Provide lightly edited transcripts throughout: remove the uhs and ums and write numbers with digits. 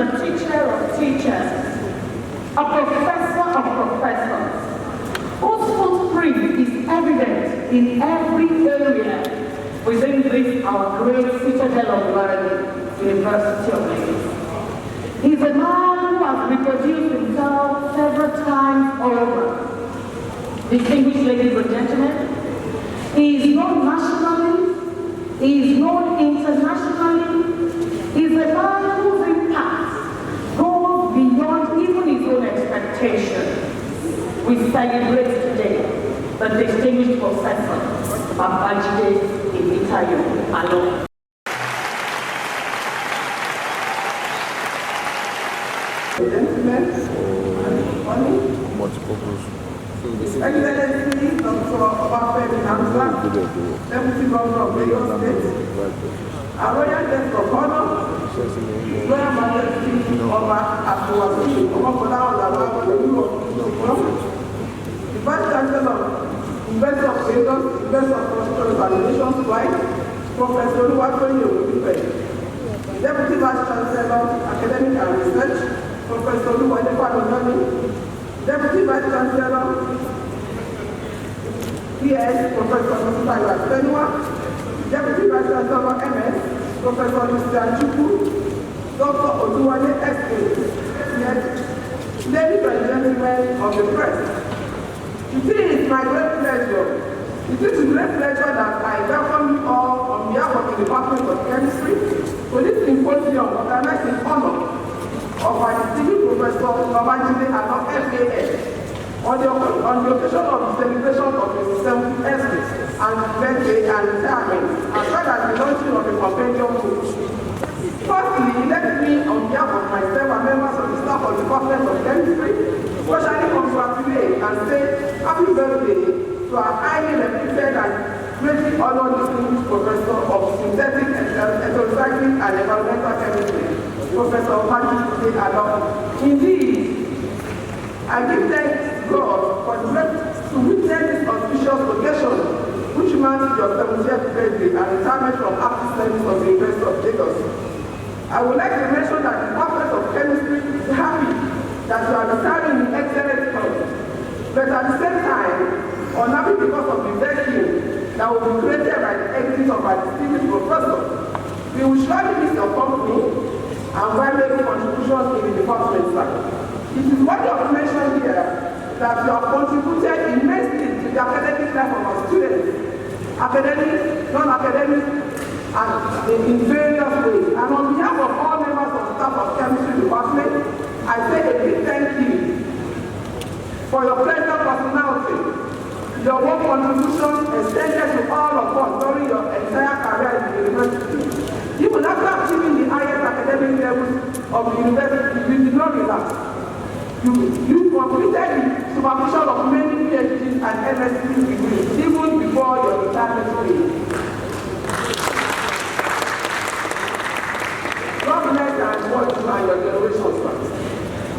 the teacher of teachers, a professor of professors, whose footprint is evident in every area within this our great citadel of learning, University of Lagos. He's a man who has reproduced himself several times over. Distinguished ladies and gentlemen, he is known nationally, he is known internationally. He's a man whose impact goes beyond even his own expectations. We celebrate today the distinguished professor, Babajide alone. Excellency Dr. Obafemi Hamza, Deputy Governor of Lagos State, our Royal Guest of Honor, Royal Majesty Oba Abdulwasi Omokola Olawa Olu, the Vice Chancellor of University of Lagos, University of Cultural Evaluation Twice, Professor Oluwatoyin Oluwife, Deputy Vice Chancellor, Academic and Research, Professor Oluwale Falodoni, Deputy Vice Chancellor, PS, Professor Mr. Benua, Deputy Vice Chancellor, MS, Professor Mr. Chukwu, Dr. Oduwale S.A., ladies and gentlemen of the press, it is my great pleasure. It is a great pleasure that I welcome you all on behalf of the Department of Chemistry to this symposium organized in honor of our distinguished Professor Babajide FAS on the occasion of the celebration of his 70th and birthday and retirement, as well as the launching of a compendium book. Firstly, let me, on behalf of myself and members of the staff of the Department of Chemistry, especially congratulate and say happy birthday to our highly reputed and greatly honored distinguished professor of synthetic recycling and environmental chemistry, Professor Babajide alone. Indeed, I give thanks to God for the great to witness this auspicious occasion, which marks your 70th birthday and retirement from active service of the University of Lagos. I would like to mention that the Department of Chemistry is happy that you are retiring in excellent health, but at the same time, unhappy because of the vacuum that will be created by the exit of our distinguished professor. We will surely miss your company and valuable contributions in the department side. It is worthy of mention here that you have contributed immensely to the academic life of our students, academic, non-academic, and in various ways. And on behalf of all members of the staff of chemistry department, I say a big thank you for your pleasant personality, your work contribution extended to all of us during your entire career in the university. Even after achieving the highest academic levels of the university, you did not relax. You completed the supervision of many PhDs and MSc degrees even before your retirement stage. God bless and reward you and your generations.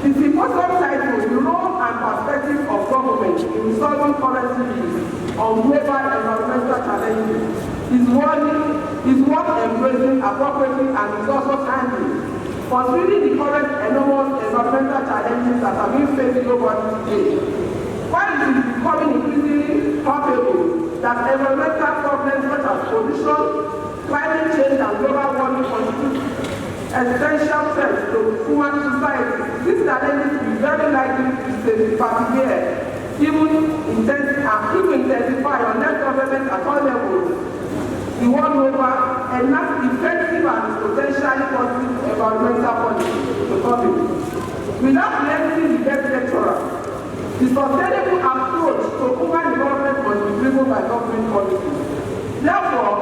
The symposium title, The Role and Perspective of Government in Resolving Current Issues on Global Environmental Challenges, is worth embracing appropriately and is also timely, considering the current enormous environmental challenges that are being faced globally today. While it is becoming increasingly palpable that environmental problems such as pollution, climate change, and global warming constitute essential threats to human society, these challenges will be very likely to persevere, even intensify unless government at all levels the world over enact effective and potentially positive environmental policy to public. Without limiting the guest lecturer, the sustainable approach to human development must be driven by government policy. Therefore,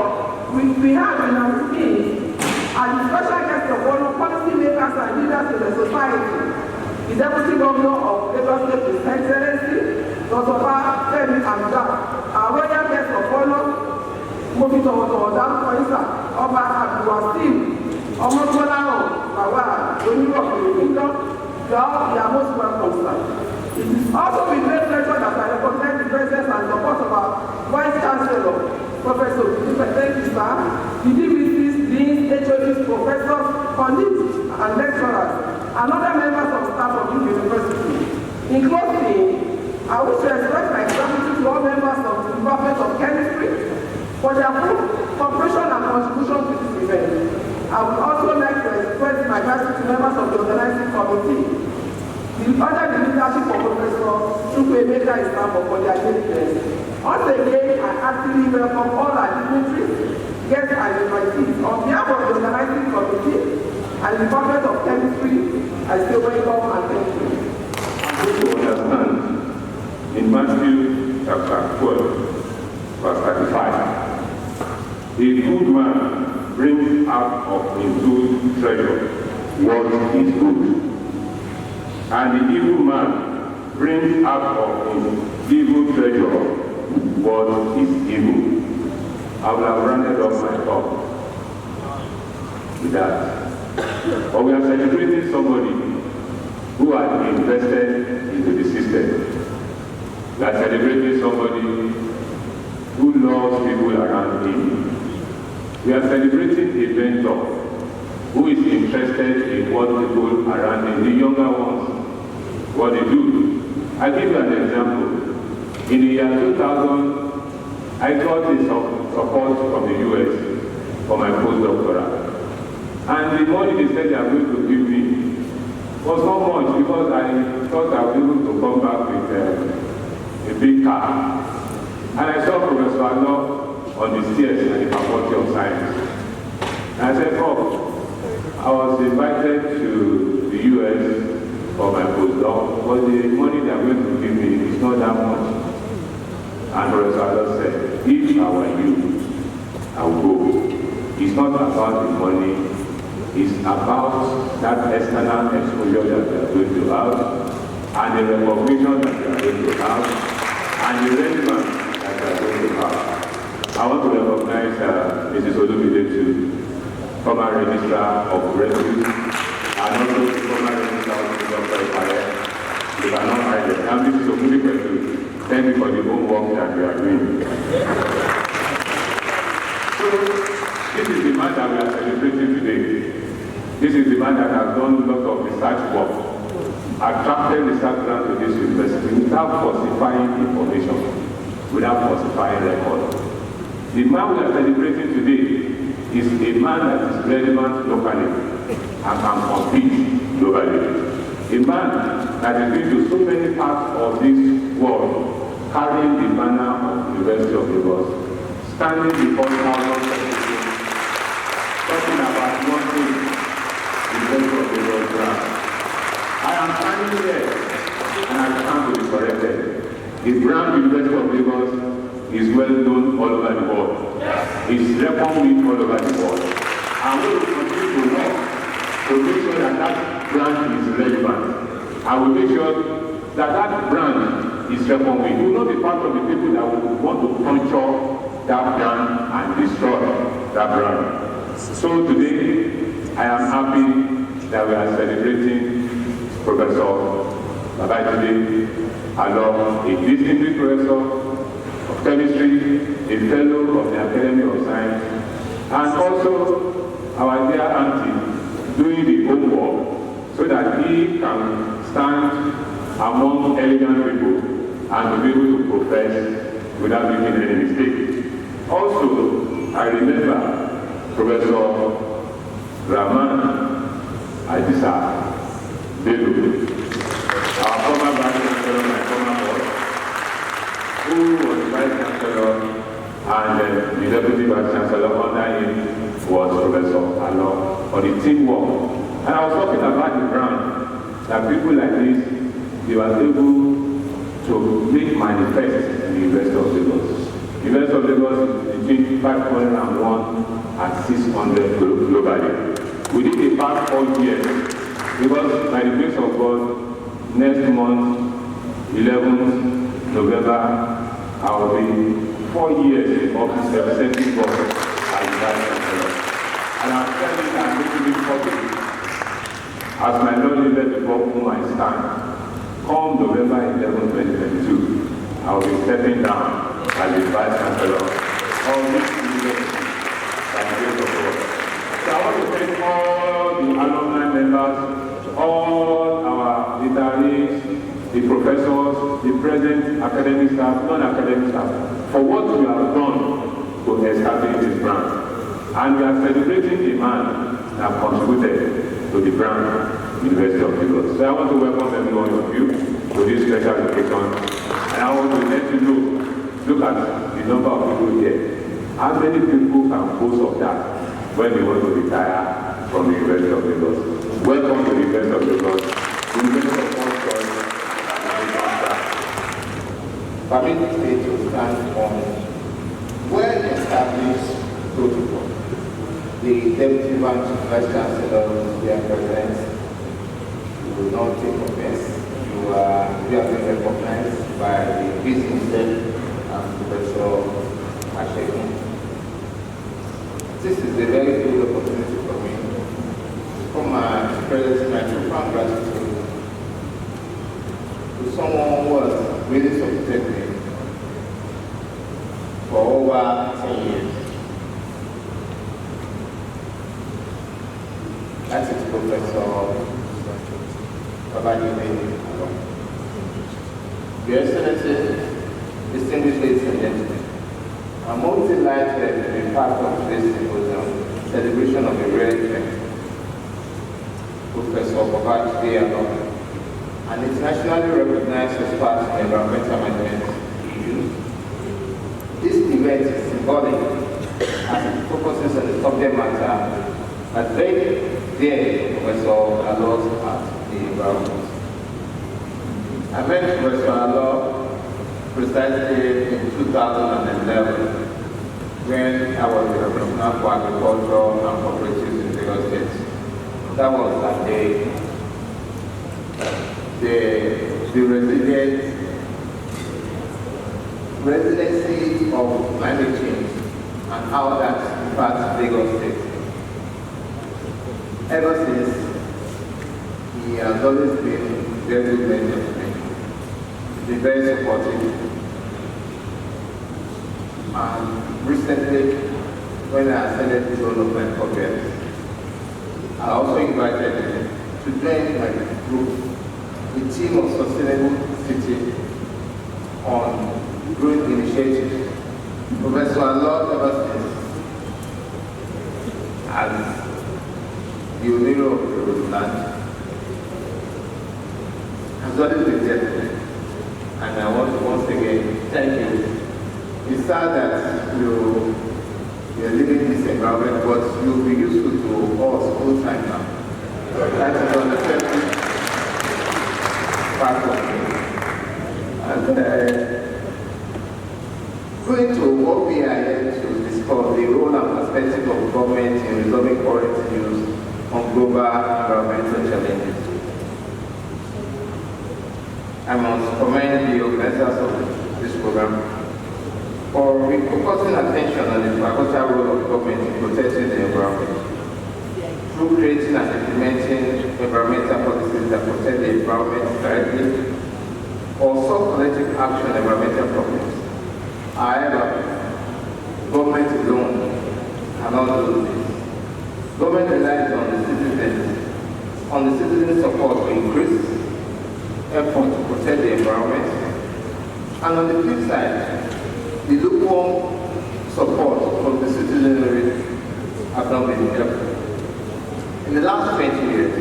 we have in our midst as the special guest of honor policy makers and leaders in the society, the Deputy Governor of Lagos State, His Excellency, Dr. Babajide Hamza, our Royal Guest of Honor, moving towards Oba Abdulwasi Omokola Olawa Olu, you are most welcome, sir. It is also with great pleasure that I recognize the presence and support of our Vice Chancellor, Professor. Thank you, sir. The DVCs, Deans, HODs, professors, colleagues, and lecturers, and other members of staff of this university. In closing, I wish to express my gratitude to all members of the Department of Chemistry for their full cooperation and contribution to this event. I would also like to express my gratitude to members of the organizing committee, under the leadership of Professor Chukwuemeka Islambo for their diligence. Once again, I heartily welcome all our dignitaries, guests and invitees. On behalf of the organizing committee and the Department of Chemistry, I say welcome and thank you. To understand, in Matthew chapter 12, verse 35, a good man brings out of his good treasure what is good, and the evil man brings out of his evil treasure what is evil. I will have rounded off my talk with that. But we are celebrating somebody who has invested into the system. We are celebrating somebody who loves people around him. We are celebrating a mentor who is interested in what people around him, the younger ones, what they do. I'll give you an example. In the year 2000, I got the support from the US for my postdoctoral. And the money they said they are going to give me was not much because I thought I was able to come back with a big car. And I saw Professor Allo on the stairs at the Faculty of Science. And I said, Prof, I was invited to the US for my postdoc, but the money they are going to give me is not that much. And Professor Allo said, if I were you, I would go. It's not about the money, it's about that external exposure that we are going to have, and the recognition that we are going to have, and the relevance that we are going to have. I want to recognize Mrs. Olumide too, former Registrar of Refuge, and also former Registrar of Dr. Ipare. You cannot hide it. And Mrs. Olumide too. Thank you for the homework that we are doing. So, this is the man that we are celebrating today. This is the man that has done a lot of research work, attracted research grants to this university without falsifying information, without falsifying records. The man we are celebrating today is a man that is relevant locally and can compete globally. A man that is been to so many parts of this world, carrying the banner of the University of Lagos, standing before thousands of people, talking about one thing, the University of Lagos brand. I am standing here, and I stand to be corrected. The brand University of Lagos is well known all over the world. It's recognized all over the world. And we will continue to work to make sure that that brand is relevant. I will make sure that that brand is recognized. We will not be part of the people that will want to puncture that brand and destroy that brand. So today, I am happy that we are celebrating Professor Babajide, a distinguished professor of chemistry, a fellow of the Academy of Science, and also our dear auntie doing the homework so that he can stand among elegant people and to be able to profess without making any mistake. Also, I remember Professor Rahman Adisa Bello, our former Vice Chancellor, my former boss, who was Vice Chancellor, and the Deputy Vice Chancellor under him was Professor Allo for the teamwork. And I was talking about the brand, that people like this, they were able to make manifest in the University of Lagos. The University of Lagos is between 501 and 600 globally. We did the past 4 years, because by the grace of God, next month, 11th November, I will be 4 years in office representing God as the Vice Chancellor. And I'm telling you, I'm making it possible. As my Lord liveth before whom I stand, come November 11, 2022, I will be stepping down as the Vice Chancellor of this university by the grace of God. So I want to thank all the alumni members all our literary, the professors, the present academic staff, non-academic staff, for what we have done to establish this brand. And we are celebrating the man that contributed to the brand, University of Lagos. So I want to welcome every one of you to this special occasion. And I want to let you know, look at the number of people here. How many people can boast of that when they want to retire from the University of Lagos? Welcome to the University of Lagos. University of First Choice. Permit me to stand on well-established protocol. The Deputy Vice Chancellor here present will not take offense. You have been recognized by the business and Professor Ashekun. This is a very good opportunity for me to come and express my profound gratitude to someone who has really supported me for over 10 years. That is Professor Babajide. Your Excellency, distinguished ladies and gentlemen, I'm most delighted to be part of this symposium, celebration of a rare event. Professor Babajide, an internationally recognized expert in environmental management issues. This event is symbolic as it focuses on the subject matter that very dear Professor Alot at the environment. I met Professor Alot precisely in 2011 when I was the Commissioner for Agriculture and Cooperatives in Lagos State. That was that day. The resiliency of climate change and how that impacts Lagos State. Ever since, he has always been very good mentor to me. He's been very supportive. And recently, when I ascended the role of my progress, I also invited him to join my group, the team of Sustainable City on growth initiatives. Professor Alot ever since, as the Unilag of the land, has always been there for me. And I want to once again thank you. It's sad that you're living in this environment, but you'll be useful to us full time now. That is on the first part of me. And going to what we are here to discuss, the role and perspective of government in resolving current issues on global environmental challenges. I must commend the organizers of this program for focusing attention on the pivotal role of government in protecting the environment through creating and implementing environmental policies that protect the environment directly or solve collective action on environmental problems. However, government alone cannot do this. Government relies on the citizens' support to increase effort to protect the environment, and on the flip side, the lukewarm support from the citizenry have not been helpful. In the last 20 years,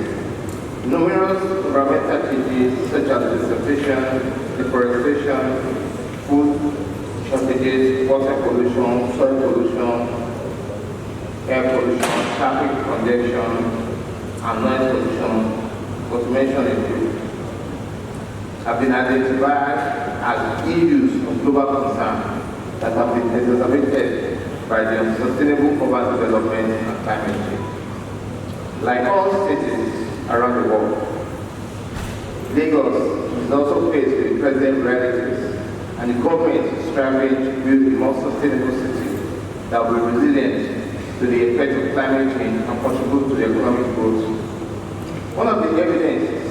numerous environmental changes such as desertification, deforestation, food shortages, water pollution, soil pollution, air pollution, traffic congestion, and noise pollution, was mentioned in brief, have been identified as issues of global concern that have been exacerbated by the unsustainable urban development and climate change. Like all cities around the world, Lagos is also faced with the present realities, and the government is striving to build a more sustainable city that will be resilient to the effects of climate change and contribute to the economic growth. One of the evidences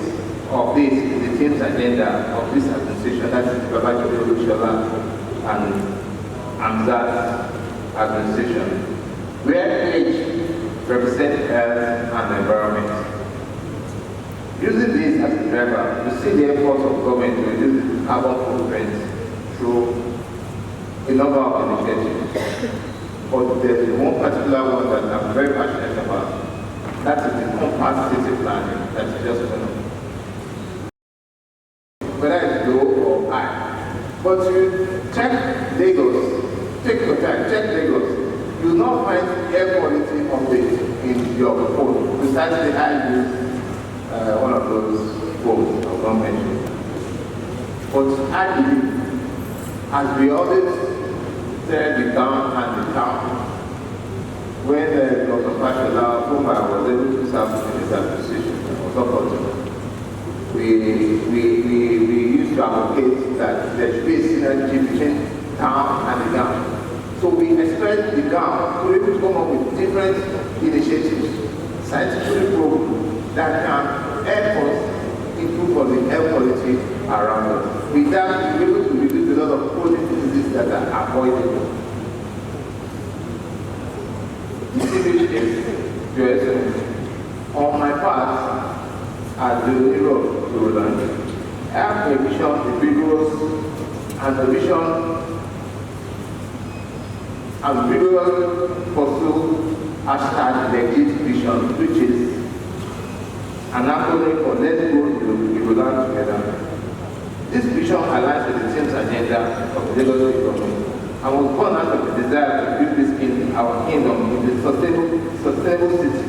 of this is the team's agenda of this administration, that is Babajide and Amzat's administration, where each represents health and environment. Using this as a driver, you see the efforts of government to reduce the carbon footprint through a number of initiatives. But there's one particular one that I'm very passionate about. That is the compact city planning that is just going on. Whether it's low or high. But you check Lagos, take your time, check Lagos. You will not find air quality update in your phone. Precisely, I use one of those phones I will not mention. But I believe, as we always say, the town and the town, when Dr. Fashola, whom I was able to serve in his administration, was opportunity. We used to advocate that there should be a synergy between town and the town. So we expect the town to be able to come up with different initiatives, scientific programs that can help us improve on the air quality around us. With that, we'll be able to reduce a lot of chronic diseases that are avoidable. Distinguished guests, Your Excellency, on my part, as the leader of Unilag, I have a vision, a vigorous pursue hashtag legit vision, which is an acronym for Let's Go to Unilag Together. This vision aligns with the team's agenda of the Lagos economy and was born out of the desire to build this in our kingdom in a sustainable city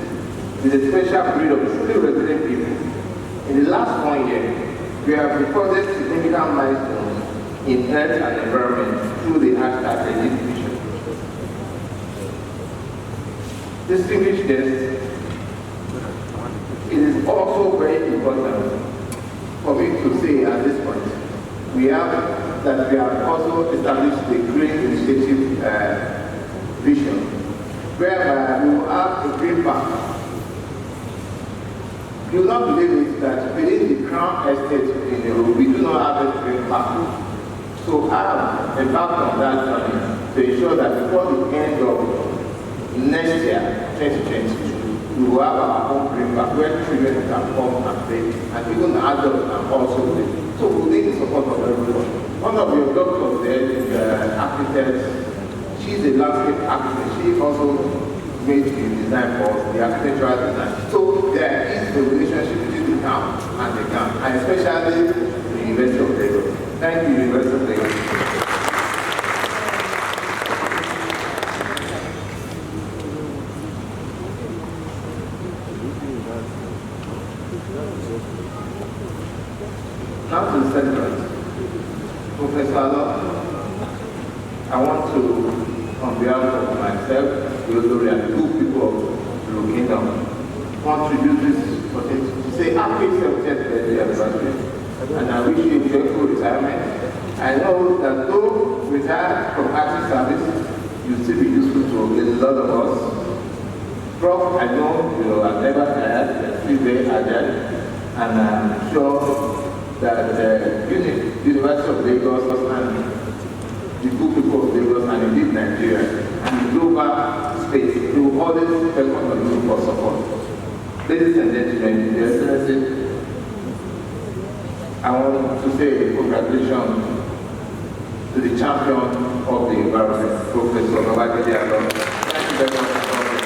with a special breed of still resident people. In the last 1 year, we have recorded significant milestones in health and environment through the hashtag legit vision. Distinguished guests, it is also very important for me to say at this point, we have also established the Green Initiative vision, whereby we will have a green park. You will not believe it that within the Crown Estate in the road, we do not have a green park. So I have embarked on that journey to ensure that before the end of next year, 2022, we will have our own green park where children can come and play, and even adults can also play. So we need the support of everyone. One of your doctors there is architect. She's a landscape architect. She also made the design for the architectural design. So there is a relationship between the town and the town, and especially the University of Lagos. Thank you, University of Lagos. Now to the celebrant, Professor Alon, I want to, on behalf of myself, the Olori, and the good people of the Kingdom, want to use this opportunity to say happy 70th birthday anniversary, and I wish you a joyful retirement. I know that though retired from active service, you'll still be useful to a lot of us. Prof, I know you are never tired, you're still very agile, and I'm sure that the University of Lagos and the good people of Lagos and indeed Nigeria and the global space will always welcome you for support. Ladies and gentlemen, Your Excellency, I want to say congratulations to the champion of the environment, Professor Babajide. Thank you very much for coming.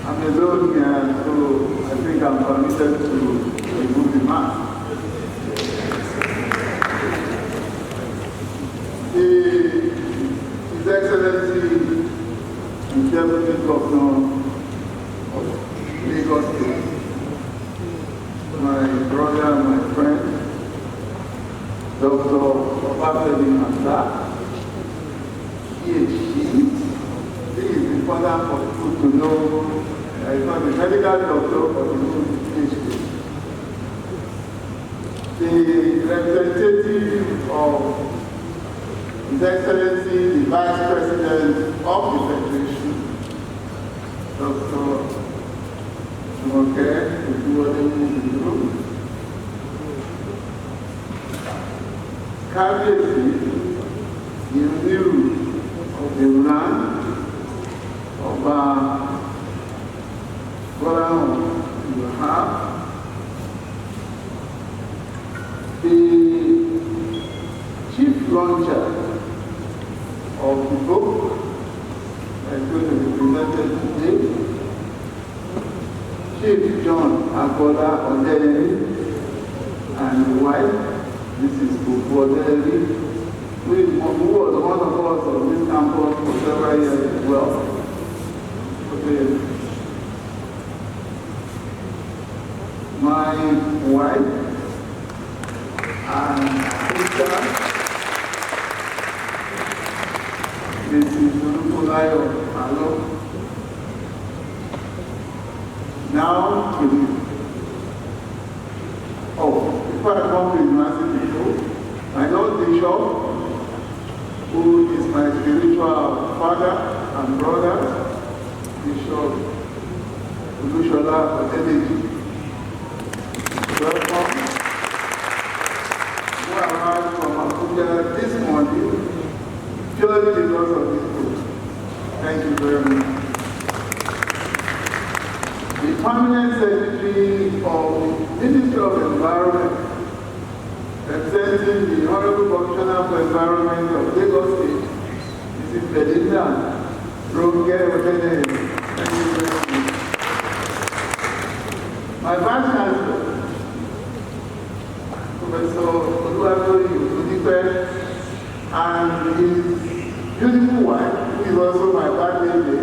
I'm alone here, so I think I'm permitted to remove the mask. His Excellency, the Deputy Governor of Lagos State, my brother and my friend, Dr. Prof, PhD. This is important for people to know. It's not a medical doctor, but it's PhD. The representative of His Excellency, the Vice President of the Federation, Dr. Jumoke, who was in the room. Kábíyèsí, the Unilag of you have the chief launcher of the book that is going to be presented today, Chief John Agola Odeli, and the wife, Mrs. Kufu Odeli, who was one of us on this campus for several years as well. Okay. My wife and sister, Mrs. Olufolayo Alo. Now to you. Oh, before I come to university people, my Lord Bishop, who is my spiritual father and brother, Bishop Olushola Odedeji. Welcome. Who arrived from Abuja this morning, purely because of this book. Thank you very much. The Permanent Secretary of the Ministry of Environment, representing the Honorable Commissioner for Environment of Lagos State, Mrs. Belinda Ronke Odene. Thank you very much. My Vice Chancellor, Professor Oluwadoyi Odipe, and his beautiful wife, who is also my bad lady,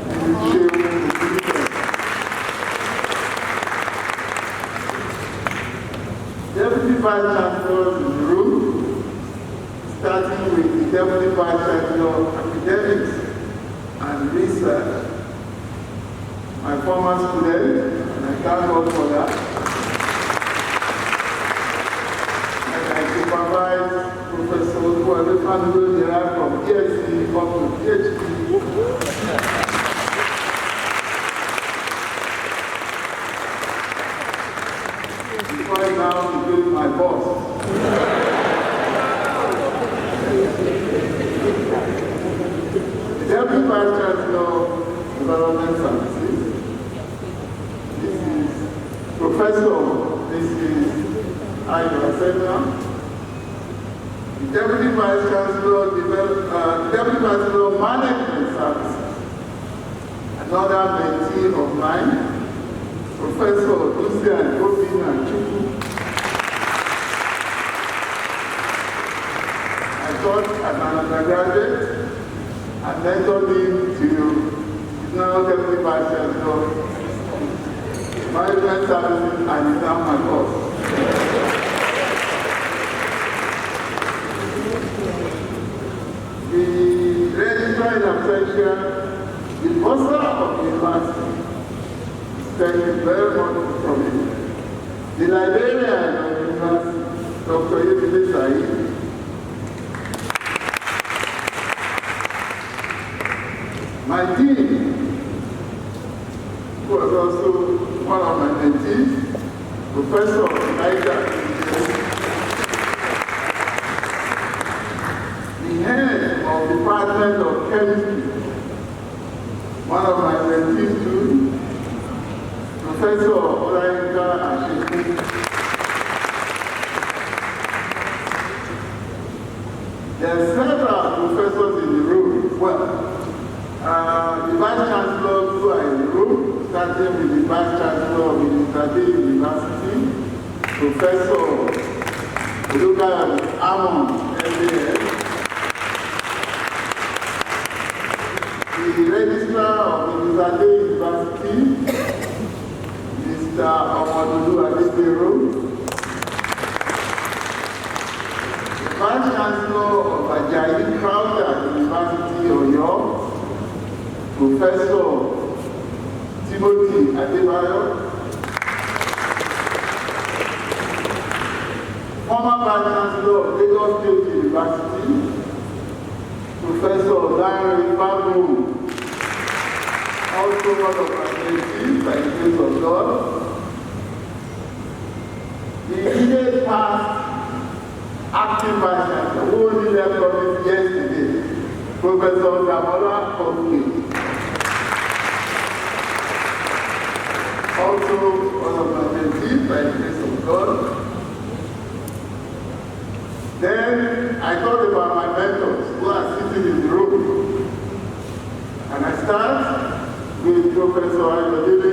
Mrs. Shehu Odipe. Deputy Vice Chancellors in the room, starting with the Deputy Vice Chancellor of Academics and Research, my former student, and I thank God for that. And I supervise Professor Oluwadoyi derived from PhD up to PhD. Before I now became my boss. The Deputy Vice Chancellor of Environment Services, this is Professor, this is Ayo Senna. The Deputy Vice Chancellor of Management Services, another mentee of mine, Professor Lucian Obina Chukwu. I taught as an undergraduate and mentored him to now Deputy Vice Chancellor, Management Services, and is now my boss. The registrar in absentia, the bursar of the university. Thank you very much from you. The librarian of the university, Dr. Yebile Said. My dean, who was also one of my mentees, Professor Elijah. The head of the Department of Chemistry, one of my mentees too, Professor Olayinka Asheku. There are several professors in the room. Well, the Vice Chancellor who are in the room, starting with the Vice Chancellor of Unilag University, Professor Oluka Amon, MBS, the Registrar of Unilag University, Mr. Omodudu Adebero, the Vice Chancellor of Ajayi Crowther University, Oyo, Professor Timothy Adebayo, former Vice Chancellor of Lagos State University, Professor Larry Babu, also one of my mentees by the grace of God. The immediate past acting Vice Chancellor, who only left office yesterday, Professor Damola Kofi. I thought about my mentors who are sitting in the room. And I start with Professor Babajide.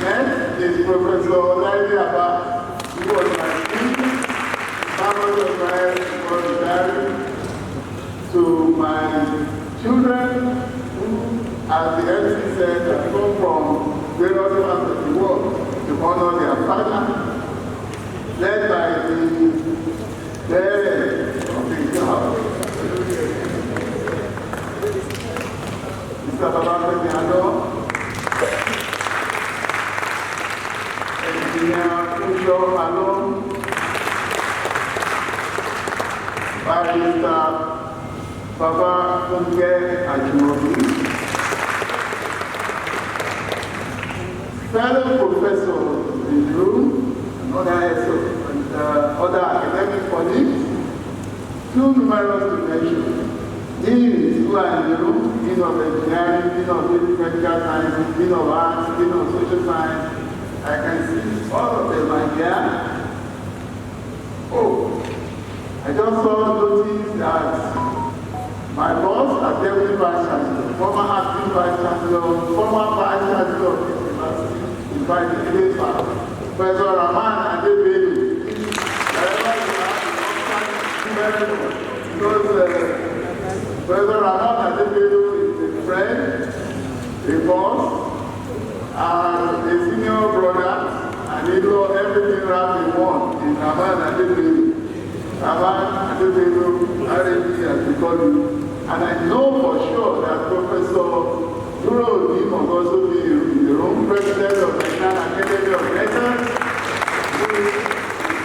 Next is Professor Unilag, who was my student, family of mine, was married to my children, who, as the MC said, have come from various parts of the world to honor their father, led by the parents of the house, Mr. Babajide, Engineer Prof, Barrister Babajide, fellow professors in the room, and other academic colleagues, too numerous to mention. Deans who are in the room, Dean of Engineering, Dean of Medical Sciences, Dean of Arts, Dean of Social Science. I can see all of them are here. Oh, I just saw notice that my boss, as Deputy Vice Chancellor, former Acting Vice Chancellor, former Vice Chancellor of the University, invited me to Professor Rahman Adebelu. Because Professor Rahman Adebelu is a friend, a boss, and a senior brother, and he knows everything wrapped in one in Rahman Adebelu. Rahman Adebelu, RAP as we call him. And I know for sure that Professor Duro must also be in the room, President of the National Academy of Letters, who is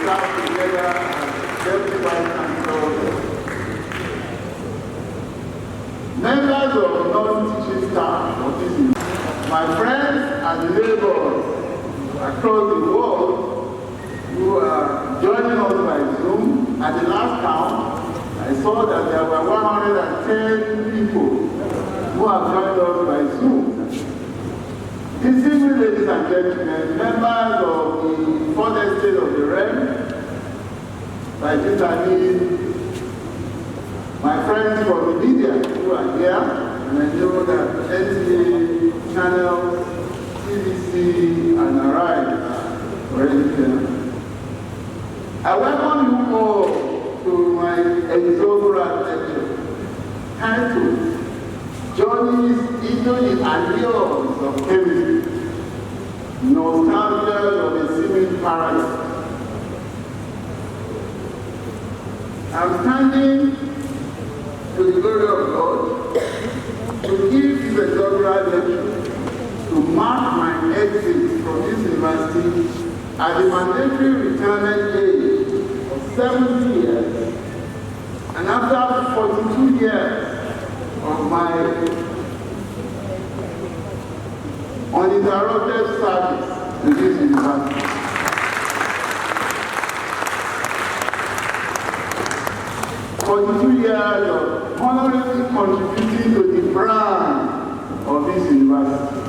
staff together as Deputy Vice Chancellor. Members of non-teaching staff of this university, my friends and neighbors across the world who are joining us by Zoom. At the last count, I saw that there were 110 people who have joined us by Zoom. Distinguished ladies and gentlemen, members of the fourth estate of the realm, by Italy, my friends from the media who are here, and I know that NTA, channels, TVC, and Arise are already here. I welcome you all to my exuberant lecture titled Journeys into the Allures of Chemistry, Nostalgia of a Seeming Paradise. I'm standing to the glory of God to give this exuberant lecture to mark my exit from this university at the mandatory retirement age of 70 years, and after 42 years of my uninterrupted service in this university. For 2 years of honorably contributing to the brand of this university.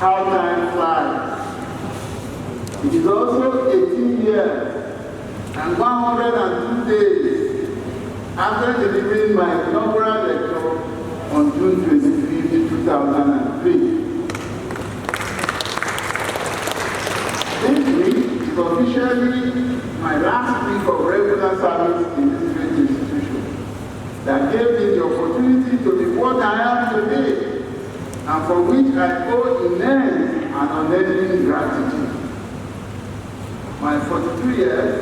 How time flies. It is also 18 years and 102 days after delivering my inaugural lecture on June 25, 2003. This week is officially my last week of regular service in this great institution that gave me the opportunity to be what I am today, and for which I owe immense and unending gratitude. My 42 years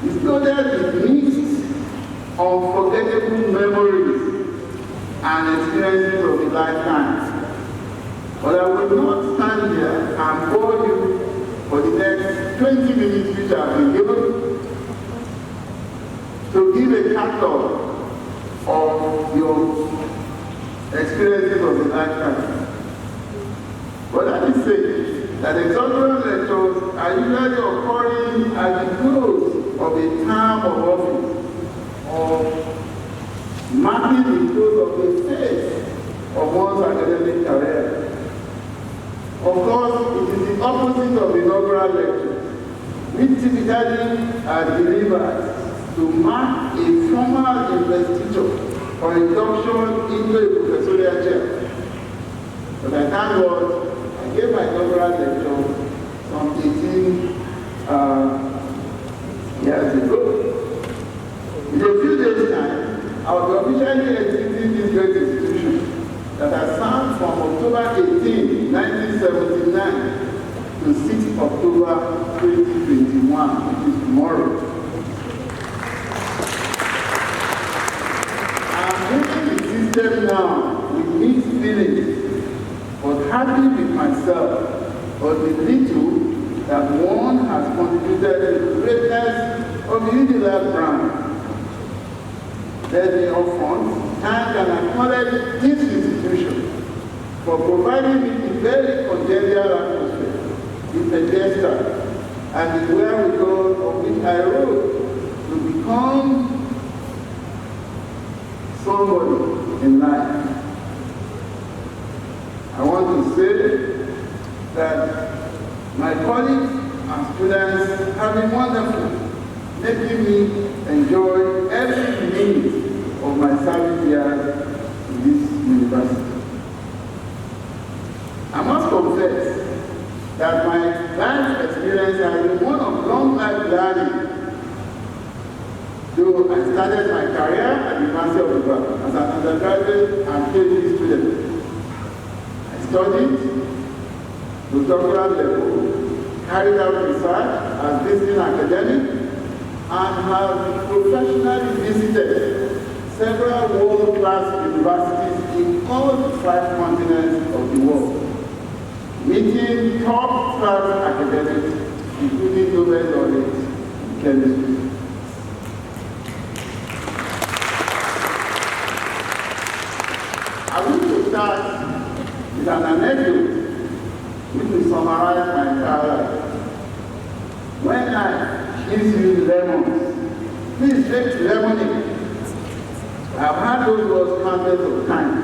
is loaded with mixed, unforgettable memories and experiences of a lifetime. But I will not stand here and bore you for the next 20 minutes which I have been given to give a catalog of your experiences of a lifetime. But that is said, that exuberant lectures are usually occurring at the close of a term of office or marking the close of a phase of one's academic career. Of course, it is the opposite of inaugural lecture, which typically are delivered to mark a formal investiture or induction into a professorial chair. But I thank God, I gave my inaugural lecture some 18 years ago. In a few days' time, I will be officially exiting this great institution that has served from October 18, 1979 to 6 October 2021, which is tomorrow. I'm moving the system now with mixed feelings, but happy with myself for the little that one has contributed to the greatness of the Unilag brand. Let me upfront thank and acknowledge this institution for providing me the very congenial atmosphere, the pedestal, and the wherewithal of which I rose to become somebody in life. I want to say that my colleagues and students have been wonderful, making me enjoy every minute of my service here in this university. I must confess that my life experience has been one of long life learning. Though I started my career at the University of Ibadan as an undergraduate and PhD student, I studied postdoctoral level, carried out research as visiting academic, and have professionally visited several world-class universities in all the 5 continents of the world, meeting top-class academics, including Nobel laureates in chemistry. I want to start with an anecdote which will summarize my entire life. When I give you lemons, please take lemonade. I've had those words countless of times,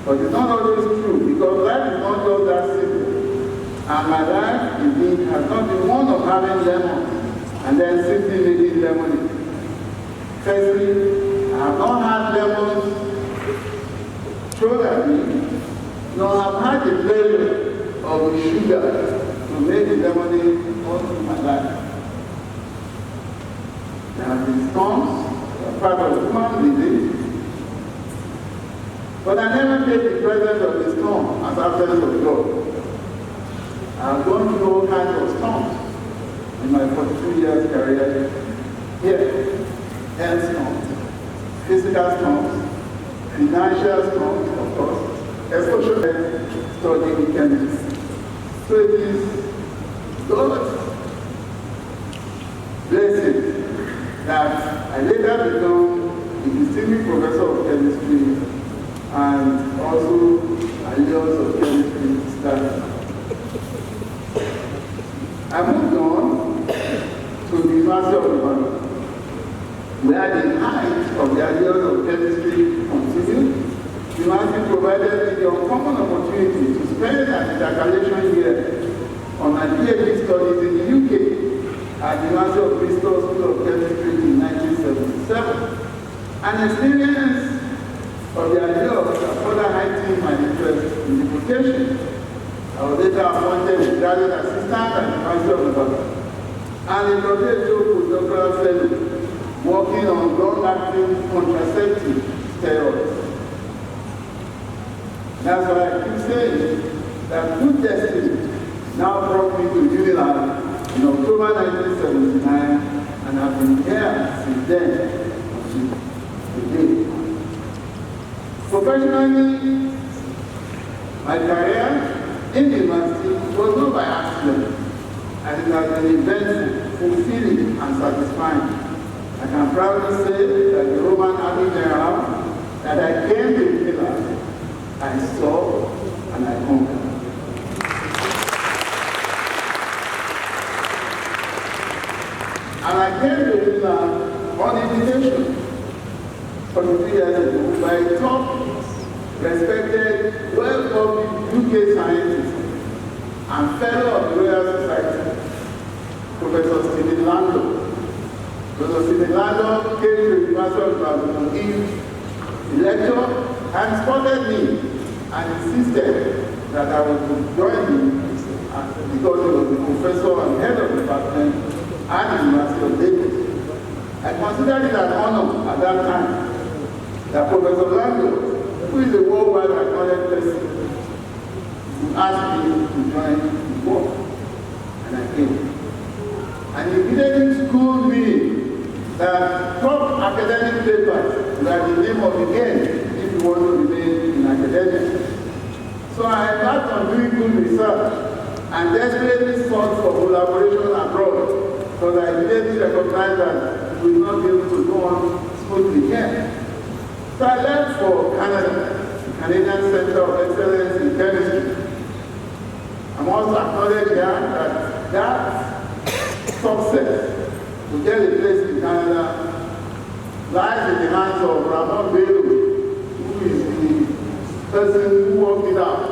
but it's not always true because life is not just that simple. And my life, indeed, has not been one of having lemons and then simply making lemonade. Firstly, I have not had lemons thrown at me, nor have had the pleasure of the sugar to make the lemonade all through my life. There have been storms, part of human living, but I never take the presence of the storm as absence of God. I have gone through all kinds of storms in my 42 years career here. Health storms, physical storms, financial storms, of course, especially studying chemistry. So it is God's blessing that I later become a distinguished professor of chemistry and also alliance of chemistry staff. I moved on to the University of Ibadan, where the height of the alliance of chemistry continued. The university provided me the uncommon opportunity to spend an intercalation year on my PhD studies in the UK at the University of Bristol School of Chemistry in 1977. An experience of the idea of further heightening my interest in the profession. I was later appointed a graduate assistant at the University of Ibadan and a professor postdoctoral fellow working on long-acting contraceptive steroids. That's why I keep saying that good destiny now brought me to Unilag in October 1979, and I've been here since then until today. Professionally, my career in the university was not by accident, and it has been eventful, fulfilling, and satisfying. I can proudly say that the Roman Army General that I came to Unilag, I saw and I conquered. And I came to Unilag on invitation 43 years ago by top, respected, well-published UK scientists and fellow of the Royal Society, Professor Stephen Lando. Professor Stephen Lando came to the University of Ibadan to give a lecture and spotted me and insisted that I would join him because he was the professor and head of the department at the University of Lagos. I considered it an honor at that time that Professor Lando, who is a worldwide acknowledged person, asked me to join his work, and I came. And he immediately schooled me that top academic papers were the name of the game if you want to remain in academia. So I embarked on doing good research and desperately sought for collaboration abroad because I immediately recognized that we would not be able to go on smoothly here. So I left for Canada, the Canadian Center of Excellence in Chemistry. I must acknowledge here that success to get a place in Canada lies in the hands of Ramon Bello, who is the person who worked it out.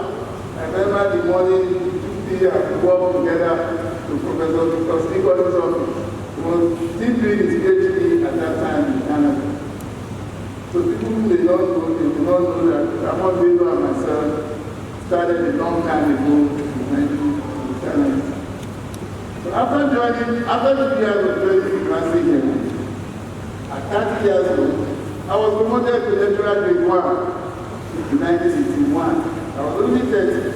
I remember the morning we took tea and worked together to Professor Nicholas' office. He was still doing his PhD at that time in Canada. So people who they don't know, they do not know that Ramon Bello and myself started a long time ago in 1970. So after 2 years of joining university here, at 30 years old, I was promoted to lecturer grade 1 in 1961. I was only 30.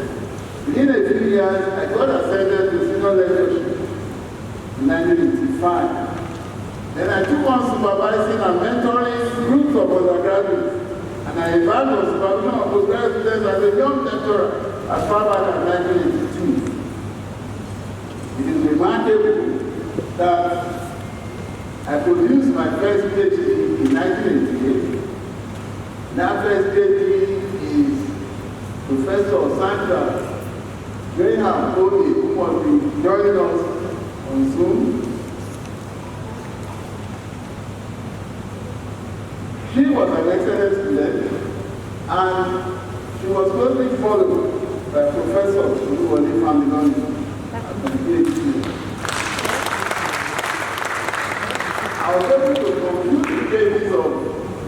Within a few years, I got ascended to senior lectureship in 1985. Then I took on supervising and mentoring groups of undergraduates, and I embarked on supervision of postgraduate students as a young lecturer as far back as 1982. It is remarkable that I produced my first PhD in 1988. That first PhD is Professor Sandra Graham Cody, who must be joining us on Zoom. She was an excellent student, and she was closely followed by Professor Oluwole Familoni at my PhD. I was able to conclude the cases of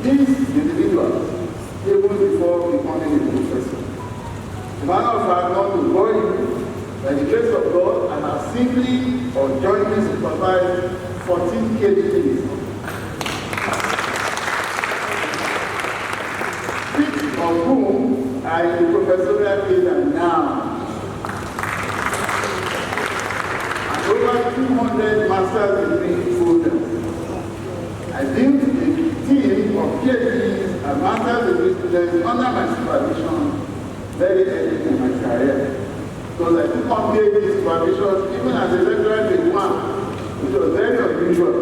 these individuals even before becoming a professor. The manner of fact, not to bore you, by the grace of God, I have simply or jointly supervised 14 cases, 6 of whom are in the professorial cadre now. And over 200 master's degree holders. I built a team of PhDs and master's degree students under my supervision very early in my career. Because I took on PhD supervision even as a lecturer grade 1, which was very unusual.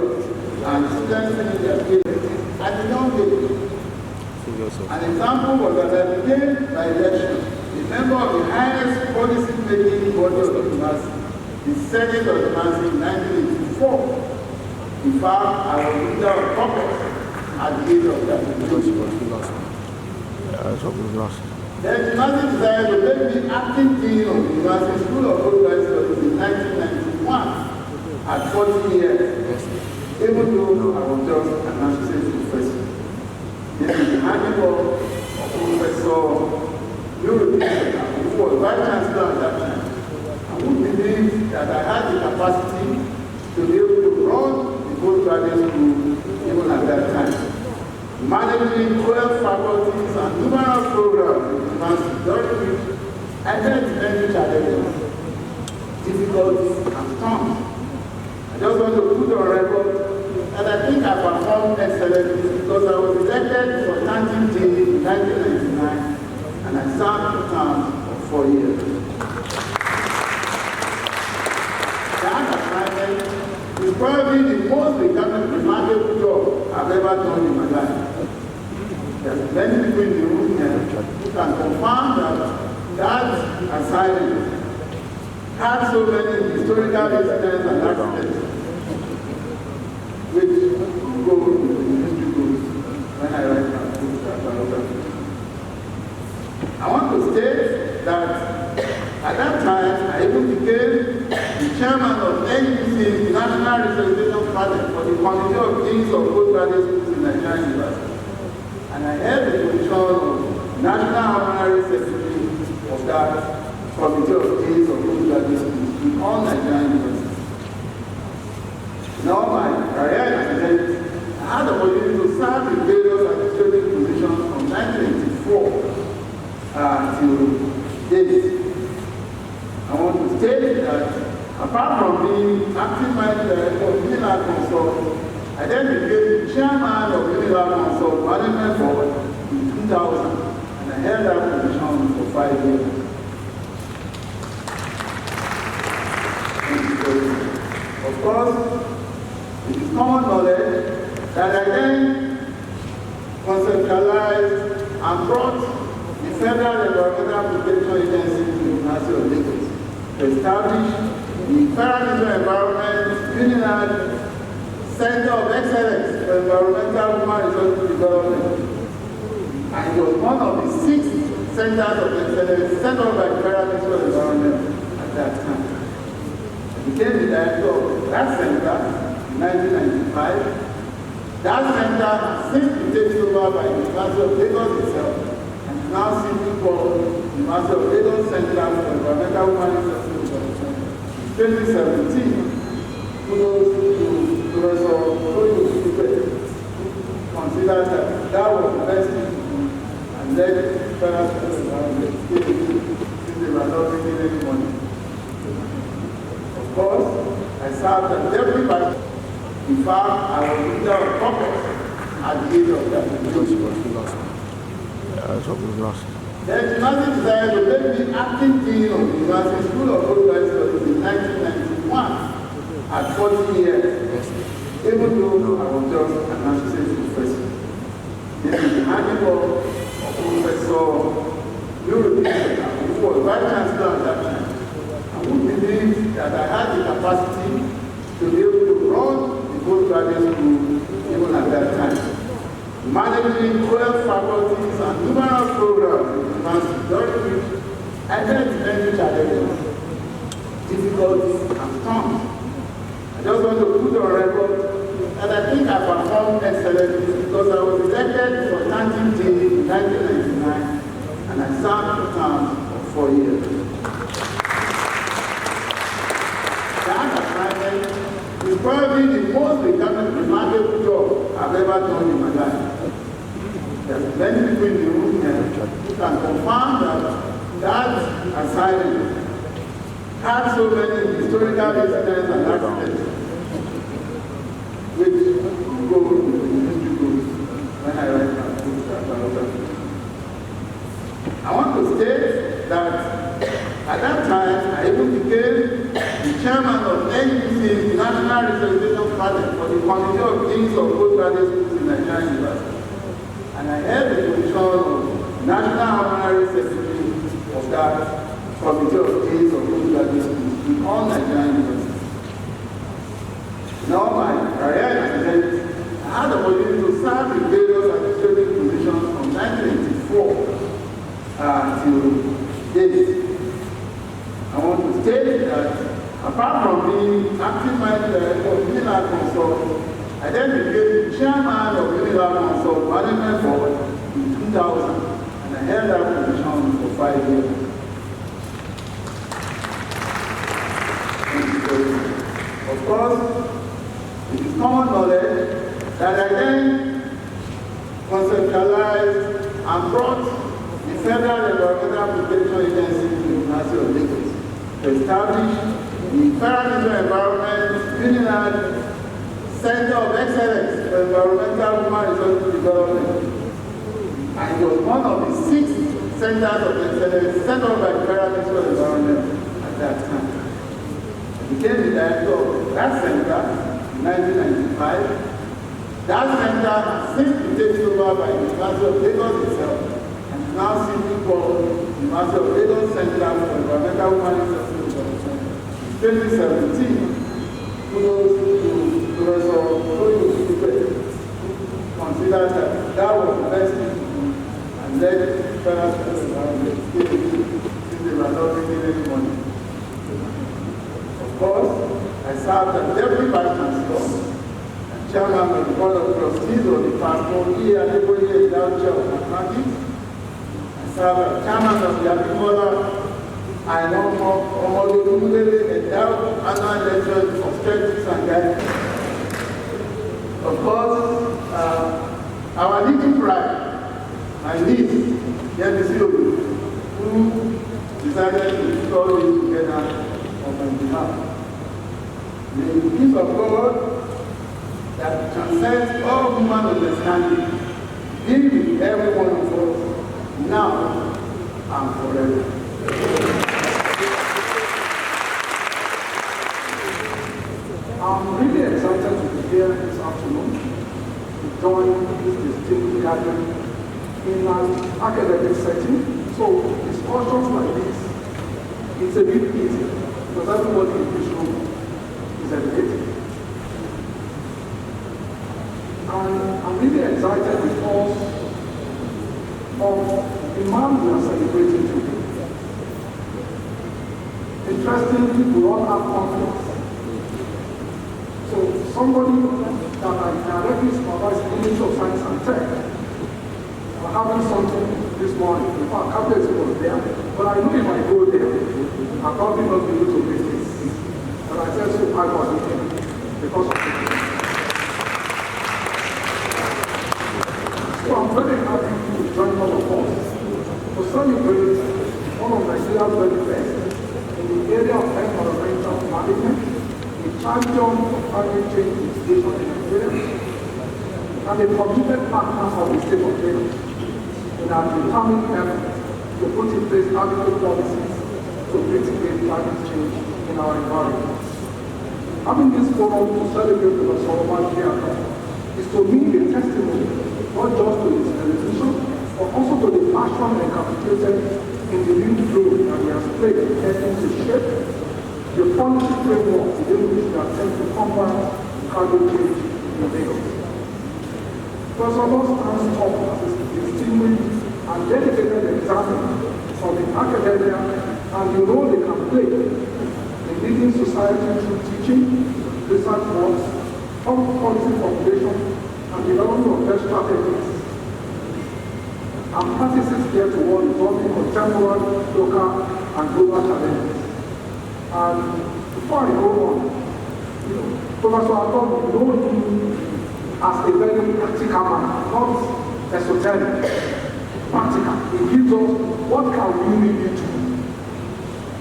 And students finished their PhD at a young age. An example was that I became, by election, a member of the highest policy-making body of the university, the Senate of the University in 1984. In fact, I was leader of caucus at the age of 32. Then the university decided to make me acting dean of the University School of Postgraduate Studies in 1991 at 40 years, even though I was just an associate professor. This is the handiwork of Professor Unilag, who was vice chancellor at that time, and who believed that I had the capacity to be able to run the postgraduate school even at that time. Managing 12 faculties and numerous programs in the university, during which I met many challenges, difficulties, and storms. I just want to put on record that I think I performed excellently because I was elected for Tantin Day in 1999 and I served 2 terms of 4 years. That assignment is probably the most remarkable job I've ever done in my life. There's many people in the room here who can confirm that assignment had so many historical incidents and accidents which go into the history books when I write my book. I want to state that at that time, I even Committee of Deans of Postgraduate Schools in Nigerian University. And I held the position of National Honorary Secretary of that Committee of Deans of Postgraduate Schools in all Nigerian universities. In all my career in academics, I had the opportunity to serve in various administrative positions from 1984 till date. I want to state that apart from being acting managing director of Unilag Consult, I then became chairman of Unilag Consult Management Board in 2000, and I held that position for 5 years. Of course, it is common knowledge that I then conceptualized and brought the Federal Environmental Protection Agency to the University of Lagos to establish the Paramilitary Environment Unilag Center of Excellence for Environmental Human Resources Development. And it was one of the 6 centers of excellence set up by the Paramilitary Environment at that time. I became the director of that center in 1995. That center has since been taken over by the University of Lagos itself and is now simply called the University of Lagos Center for Environmental Human Resources Development. In 2017, kudos to Professor considered that was the best thing to do and led further to the environment since they were not making any money. Of course, I served as deputy vice. In fact, I was leader of Prof at the age of that. Then the university decided to make me acting dean of the University School of Postgraduate Studies in 1991 at 40 years, even though I was just an associate professor. This is the handiwork of Professor Unilag, who was vice chancellor at that time, and who believed that I had the capacity to be able to run the postgraduate school even at that time. Managing 12 faculties and numerous programs in the university, during which I met many challenges, difficulties, and storms. I just want to put on record that I think I performed excellently because I was elected for standing dean in 1999 and I served 2 terms of 4 years. That assignment is probably the most remarkable job I've ever done in my life. There's many people in the room here who can confirm that assignment had so many historical incidents and accidents which go into the history books when I write my books about them. I want to state that at that time, I even became the chairman of NUC, the National Resuscitation Panel for the Committee of Deans of Postgraduate Schools in Nigerian University. And I held the position of National Honorary Secretary of that Committee of Deans of Postgraduate Schools in all Nigerian universities. In all my career in academics, I had the opportunity to serve in various administrative positions from 1984 till date. I want to state that apart from being acting managing director of Unilag Consult, I then became chairman of Unilag Consult Management Board in 2000, and I held that position for 5 years. Of course, it is common knowledge that I then conceptualized and brought the Federal Environmental Protection Agency to the University of Lagos to establish the Paramilitary Environment Unilag Center of Excellence for Environmental Human Resources Development. And it was one of the 6 centers of excellence set up by the Paramilitary Environment at that time. I became the director of that center in 1995. That center has since been taken over by the University of Lagos itself and is now simply called the University of Lagos Center for Environmental Human Resources Development. In 2017, kudos to Professor considered that was the best thing to do and led further to the environment since they were not making any money. Of course, I served as deputy vice chancellor and Chairman of the Board of Trustees of the Pastor Babajide Endowed Chair of Mathematics. I serve as Chairman of the Abimbola Omololumilele Endowed Annual Lecture of Obstetrics and Guidance. Of course, our little bride, my niece, Yemisiobi, who decided to put all this together on my behalf. May the peace of God that transcends all human understanding be with every one of us now and forever. I'm really excited to be here this afternoon to join this distinct gathering in an academic setting. So discussions like this, it's a bit easy because everybody in this room is educated. And I'm really excited because of the man we are celebrating today. Interestingly, we all have conflicts. So somebody that I directly supervise in the Ministry of Science and Tech were having something this morning. In fact, Cabinet was there, but I know if I go there, I'll probably not be able to make this. But I said so I was here because of it. So I'm very happy to join all of us to celebrate one of Nigeria's very best in the area of environmental management, a champion of climate change mitigation in Nigeria, and a committed partner of the state of Kenya in our determined effort to put in place adequate policies to mitigate climate change in our environment. Having this forum to celebrate the Babajide is to me a testimony not just to his television, but also to the passion encapsulated in the new role that he has played in helping to shape the policy framework within which we attempt to combat climate change in Lagos. Professor stands tall as a distinguished and dedicated examiner of the academia and the role they can play in leading society through teaching, research works, public policy formulation, and development of best strategies and practices geared toward resolving contemporary, local, and global challenges. And before I go on, Professor Adon, we know him as a very practical man, not esoteric, practical. He gives us what can we really do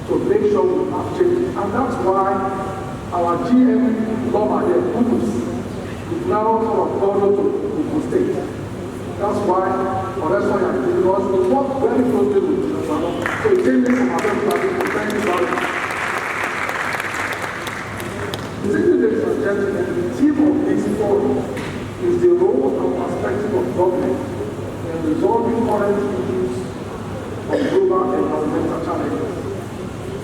to make sure we have change. And that's why our GM Loma here, is now sort of gone to the state. That's why, or that's why I'm doing us. We work very closely with Professor Adon. So it came in from our website. Thank you very much. Ladies and gentlemen, the theme of this forum is the role and perspective of government in resolving current issues of global environmental challenges.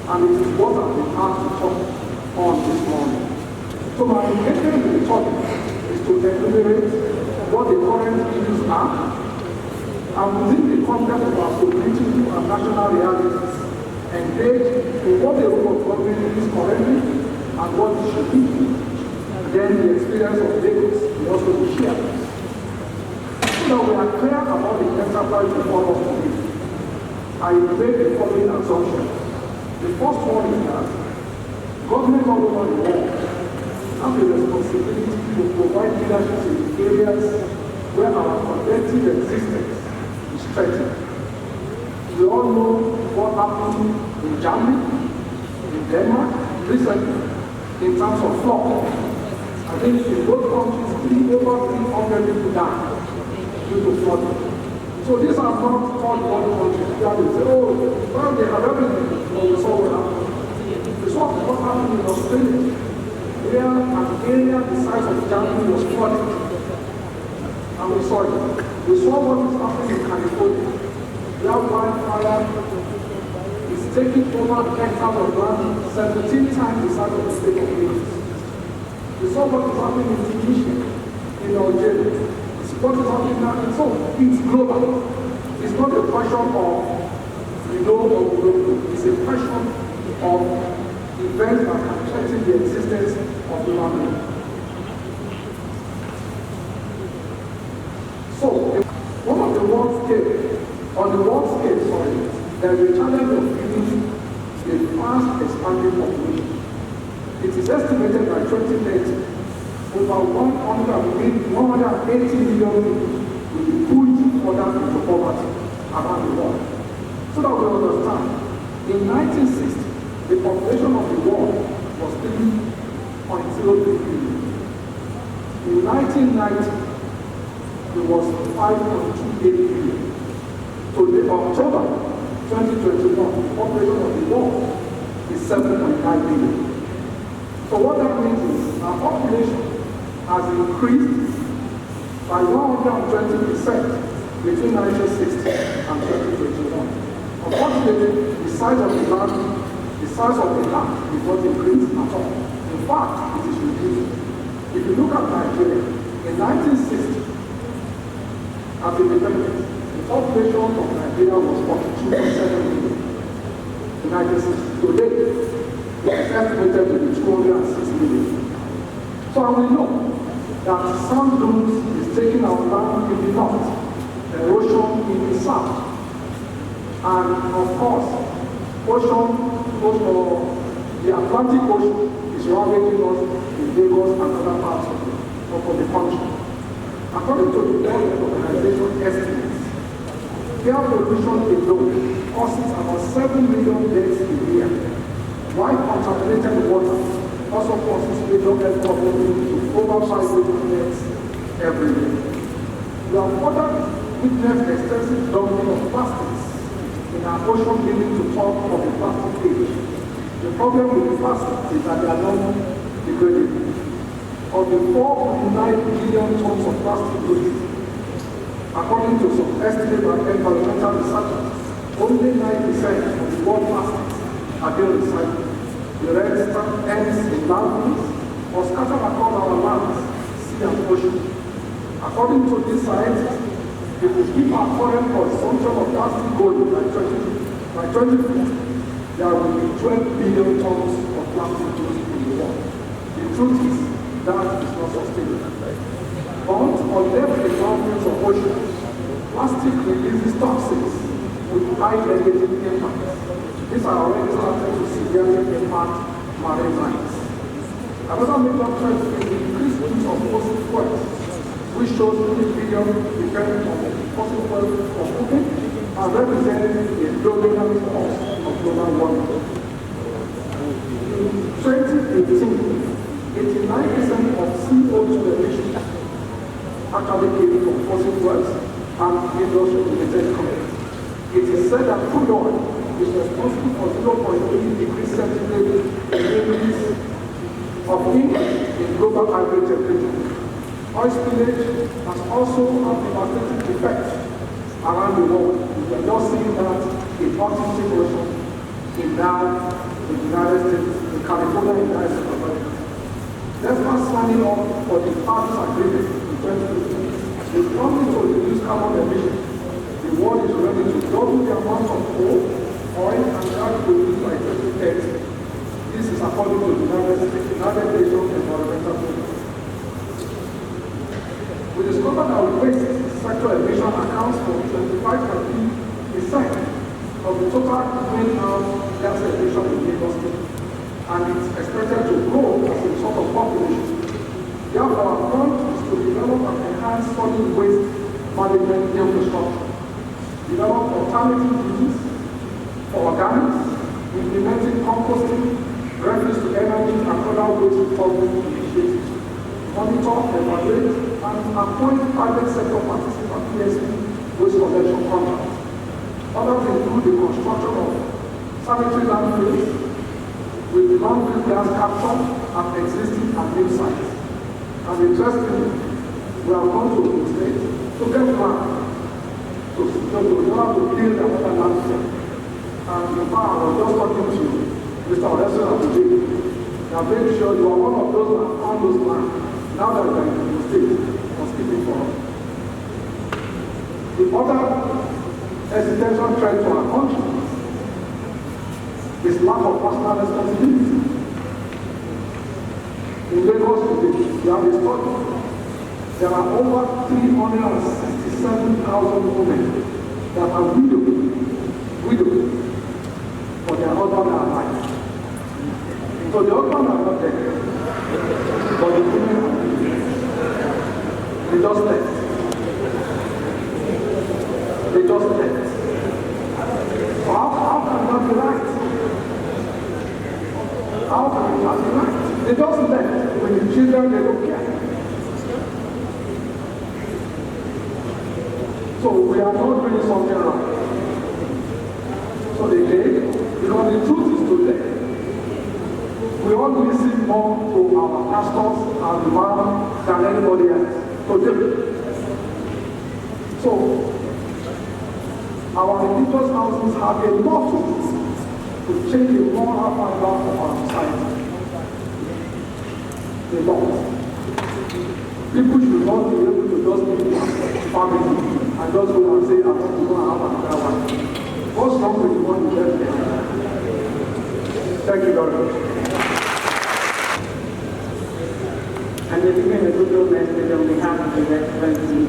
And it is what I've been asked to talk on this morning. So my intention with the topic is to enumerate what the current issues are, and within the context of our political and national realities, engage in what the role of government is currently and what it should be. Then the experience of Lagos will also be shared. So that we are clear about the enterprise before us today, I make the following assumptions. The first one is that government all over the world have a responsibility to provide leadership in the areas where our collective existence is threatened. We all know what happened in Germany, in Denmark, recently, in terms of flood. I think in both countries, over 300 people died due to flooding. So these are not third world countries. They say, oh, well, they have everything, but we saw what happened. We saw what happened in Australia, where an area the size of Germany was flooded. And we saw it. We saw what is happening in California. Where wildfire is taking over hectares of land, 17 times the size of the state of Lagos. We saw what is happening in Tunisia, in Algeria. It's what is happening now. So it's global. It's not a question of we know or we don't know. It's a question of events that can threaten the existence of human beings. on the world scale, there is a challenge of feeding a fast expanding population. It is estimated by 2030, over 180 million people will be pushed further into poverty around the world. So that we understand, in 1960, the population of the world was 3.03 billion. In 1990, it was 5.28 billion. So the October 2021, the population of the world is 7.9 billion. So what that means is our population has increased by 120% between 1960 and 2021. Unfortunately, the size of the land is not increased at all. In fact, it is reduced. If you look at Nigeria, in 1960, at the independence, the population of Nigeria was 42.7 million. In 1960, today, it is estimated to be 206 million. So we know that sand dunes is taking our land in the north, erosion in the south, and of course, the Atlantic Ocean is ravaging us in Lagos and other parts of the country. According to the World Health Organization estimates, air pollution alone causes about 7 million deaths a year, while contaminated water also causes major health problems to over 5 million deaths every year. We have further witnessed extensive dumping of plastics in our ocean, leading to talk of the plastic age. The problem with the plastics is that they are not degradable. Of the 4.9 billion tons of plastic waste, according to some estimates by environmental researchers, only 9% of the world plastics are being recycled. The rest ends in landfills or scattered across our lands, sea and ocean. According to these scientists, if we keep our current consumption of plastic going by 2050, there will be 12 billion tons of plastic waste in the world. The truth is, that is not sustainable. But on left environments of oceans, plastic releases toxins with high negative impacts. These are already started to severely impact marine life. Another major trend is the increased use of fossil fuels, which shows 3 billion depending on fossil fuels for cooking and represents a global cause of global warming. In 2018, 89% of CO2 emissions actually came from fossil fuels and industrial-related companies. It is said that crude oil is responsible for 0.8 degrees centigrade increase of increase in global average temperature. Oil spillage has also had devastating effects around the world. We are just seeing that in Arctic situation, in now in the United States, in California, in the United States of America. Despite signing up for the Paris Agreement in 2015, the promise to reduce carbon emissions, the world is ready to double the amount of coal, oil, and gas produced by 2030. This is according to the United Nations Environmental Program. We discovered that waste sector emission accounts for 25.3% of the total greenhouse gas emission in Lagos State, and it's expected to grow as a result of population. Therefore, our plan is to develop and enhance solid waste management infrastructure, develop alternative uses for organics, implementing composting, reference to energy and other waste recovery initiatives, monitor, evaluate, and appoint private sector participant PSP waste collection contracts. Others include the construction of sanitary landfills with landfill gas capture at existing and new sites. And interestingly, we are going to the state to get land to build another landfill. And in fact, I was just talking to Mr. Oreso today. They are very sure you are one of those that found those land. Now that we are in the state, was keeping for us. The other existential threat to our country is lack of personal responsibility. In Lagos today, we have a study. There are over 367,000 women that are widowed, but their husbands are alive. So the husbands are not dead, but the women are dead. They just left. So how can that be right? How can that be right? They just left. When the children, they don't care. So we are not doing something wrong. So they did, because the truth is to them. We all listen more to our pastors and the man than anybody else. So our religious houses have a lot to change the moral fiber of our society. A lot. People should not be able to just leave family and just go and say, I want to go and have another one. What's wrong with the one you left there? Thank you very much. I'm delivering a good message on behalf of His Excellency,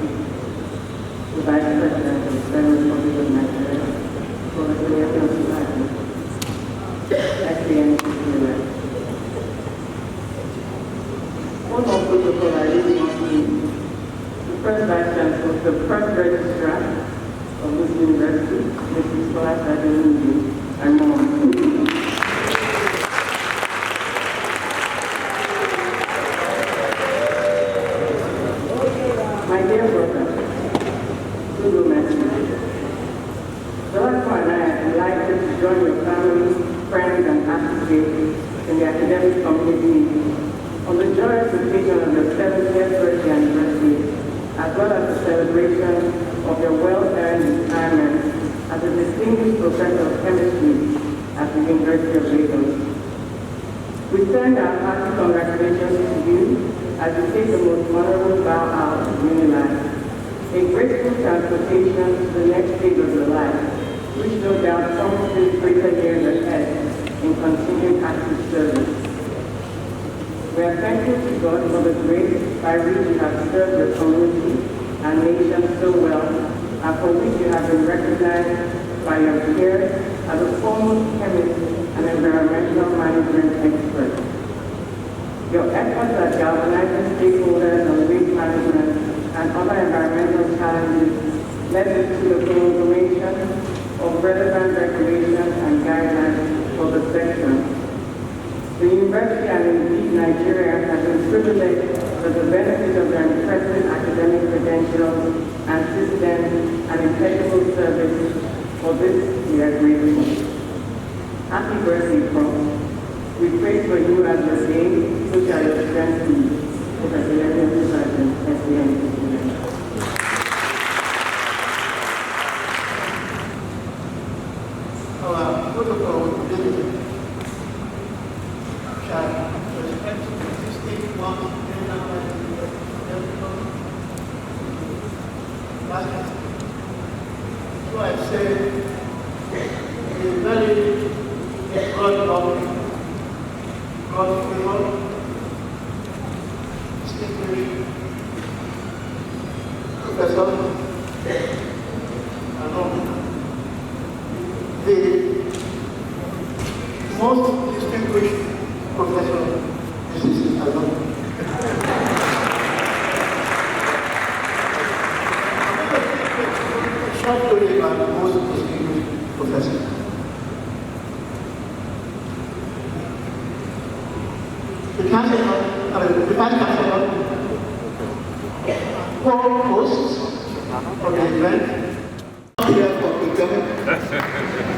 the Vice President of the Federal Republic of Nigeria, for the Creation of Society, SCN. One more protocol I really want to use. The first Vice Chancellor, the first registrar of this university, Mrs. Babajide, and more. My dear brother, good message. The last one I am delighted to join your family, friends, and associates in the academic community on the joyous occasion of your 70th birthday anniversary, as well as the celebration of your well-earned retirement as a distinguished professor of chemistry at the University of Lagos. We send our hearty congratulations to you as you take the most honorable bow out of Unilag, a graceful transportation to the next stage of your life, which no doubt promises greater years ahead in continued active service. We are thankful to God for the grace by which you have served your community and nation so well, and for which you have been recognized by your peers as a foremost chemist and environmental management expert. Your efforts at galvanizing stakeholders on waste management and other environmental challenges led to the promulgation of relevant regulations and guidelines for the sector. The university and indeed Nigeria has been privileged with the benefit of their impressive academic credentials, antecedents, and impeccable service. For this, we are grateful. Happy birthday, Prof. We pray for you as your day, so shall your strength be. Professor Leonard Sergeant, SDN. Our protocol shall respect existing one so I say, it is very God-loving, God-favor, distinguished professor, and all. The most distinguished professor, Mrs. Alon. A short story about the most distinguished professor. The Vice Chancellor, four hosts of the event, here for the government.